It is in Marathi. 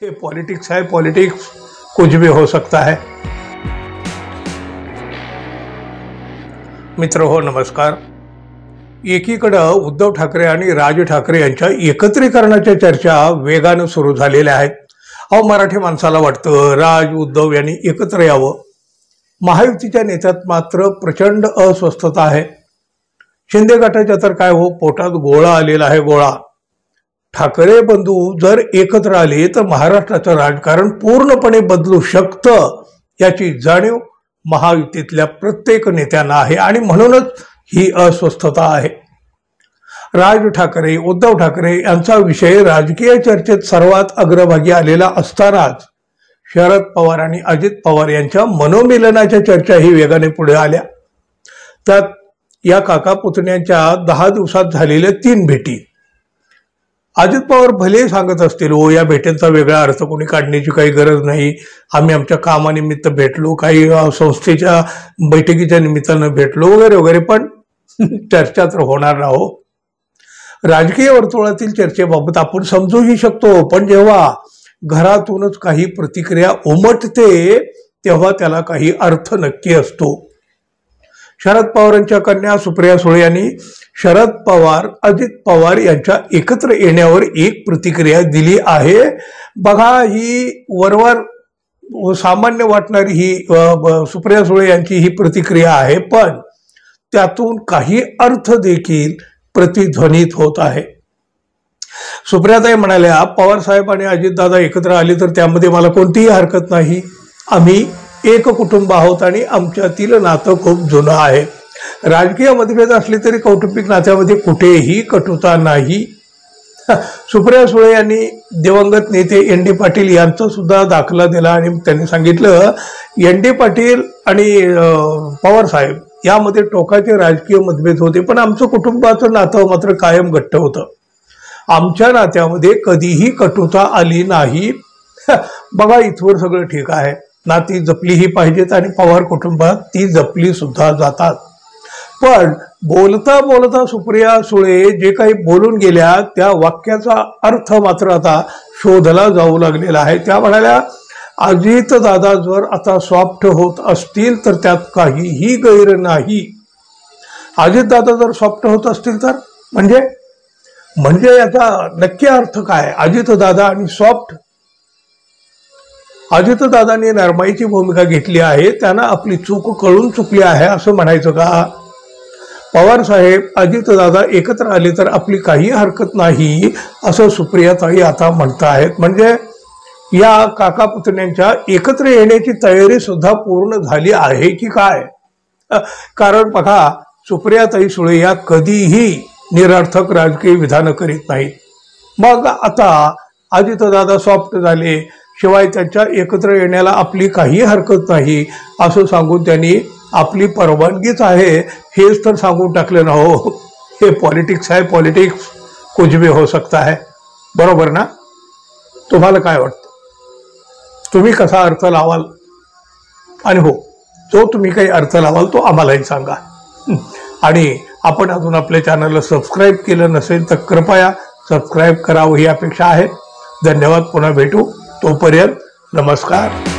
ये पॉलिटिक्स है, पॉलिटिक्स कुछ भी हो सकता है। मित्र हो नमस्कार। एकीकडे उद्धव ठाकरे आणि राज ठाकरे यांच्या एकत्रीकरणाच्या चर्चा वेगाने सुरू झालेल्या आहेत। अहो मराठी माणसाला वाटतं राज उद्धव यांनी एकत्र यावं। महायुतीच्या नेत्यात मात्र प्रचंड अस्वस्थता आहे। शिंदे गटाच्या तर काय हो, पोटात गोळा आलेला आहे, गोळा। ठाकरे बंधू जर एकत्र आले तर महाराष्ट्राचं राजकारण पूर्णपणे बदलू शकतं याची जाणीव महायुतीतल्या प्रत्येक नेत्यांना आहे आणि म्हणूनच ही अस्वस्थता आहे। राज ठाकरे उद्धव ठाकरे यांचा विषय राजकीय चर्चेत सर्वात अग्रभागी आलेला असतानाच शरद पवार आणि अजित पवार यांच्या मनोमिलनाच्या चर्चाही वेगाने पुढे आल्या। त्यात या काका पुतण्यांच्या 10 दिवसात झालेल्या 3 भेटी। अजित पवार भले सांगत असतील हो या भेटींचा वेगळा अर्थ कोणी काढण्याची काही गरज नाही, आम्ही आमच्या कामानिमित्त भेटलो, काही संस्थेच्या बैठकीच्या निमित्तानं भेटलो वगैरे वगैरे, पण चर्चा तर होणार ना हो। राजकीय वर्तुळातील चर्चेबाबत आपण समजूही शकतो, पण जेव्हा घरातूनच काही प्रतिक्रिया उमटते तेव्हा त्याला काही अर्थ नक्की असतो। शरद पवारांच्या कन्या सुप्रिया सुळे यांनी शरद पवार अजित पवार यांच्या एकत्र येण्यावर एक प्रतिक्रिया दिली आहे। बघा, ही वरवर सामान्य वाटणारी ही सुप्रिया सुळे यांची ही प्रतिक्रिया आहे, पण त्यातून काही अर्थ देखील प्रतिध्वनित होत आहे। सुप्रियाताई म्हणाल्या, पवार साहेब आणि अजितदादा एकत्र आले तर त्यामध्ये मला कोणतीही हरकत नाही। आम्ही एक कुटुंब आहोत आणि आमच्यातील नातं खूप जुनं आहे। राजकीय मतभेद असले तरी कौटुंबिक नात्यामध्ये कुठेही कटुता नाही। सुप्रिया सुळे यांनी दिवंगत नेते एन.डी. पाटील यांचा सुद्धा दाखला दिला आणि त्यांनी सांगितलं, एन.डी. पाटील आणि पवार साहेब यामध्ये टोकाचे राजकीय मतभेद होते, पण आमचं कुटुंबाचं नातं मात्र कायम घट्ट होतं। आमच्या नात्यामध्ये कधीही कटुता आली नाही। बघा, इथवर सगळं ठीक आहे, नाती जपलीही पाहिजेत आणि पवार कुटुंबात ती जपली सुद्धा जातात। पण बोलता बोलता सुप्रिया सुळे जे काही बोलून गेल्या त्या वाक्याचा अर्थ मात्र आता शोधला जाऊ लागलेला आहे। त्या म्हणाल्या, अजित दादा जर आता सॉफ्ट होत असतील तर त्यात काहीही गैर नाही। अजित दादा जर सॉफ्ट होत असतील तर म्हणजे याचा नक्की अर्थ काय? अजित दादा आणि सॉफ्ट। अजितदादांनी नरमाईची भूमिका घेतली आहे, त्यांना आपली चूक कळून चुकली आहे असं म्हणायचं का? पवार साहेब अजितदादा एकत्र आले तर आपली काही हरकत नाही असं सुप्रियाताई आता म्हणतायत। म्हणजे या काका पुतण्यांच्या एकत्र येण्याची तयारी सुद्धा पूर्ण झाली आहे की काय? कारण बघा, सुप्रियाताई सुळे या कधीही निरर्थक राजकीय विधानं करीत नाहीत। मग आता अजितदादा सॉफ्ट झाले, शिवाय त्यांच्या एकत्र येण्याला आपली काही हरकत नाही असं सांगून त्यांनी आपली परवानगीच आहे हेच तर सांगून टाकले ना हो। हे पॉलिटिक्स है, पॉलिटिक्स कुछ भी हो सकता है। बरोबर ना? तुम्हाला काय वाटतं? तुम्ही कसा अर्थ लावाल? आणि हो, जो तुम्ही काही अर्थ लावाल तो आम्हालाही सांगा। आणि आपण अजून आपल्या चॅनलला सबस्क्राईब केलं नसेल तर कृपया सबस्क्राईब करावं ही अपेक्षा आहे। धन्यवाद, पुन्हा भेटू, तोपर्यंत नमस्कार।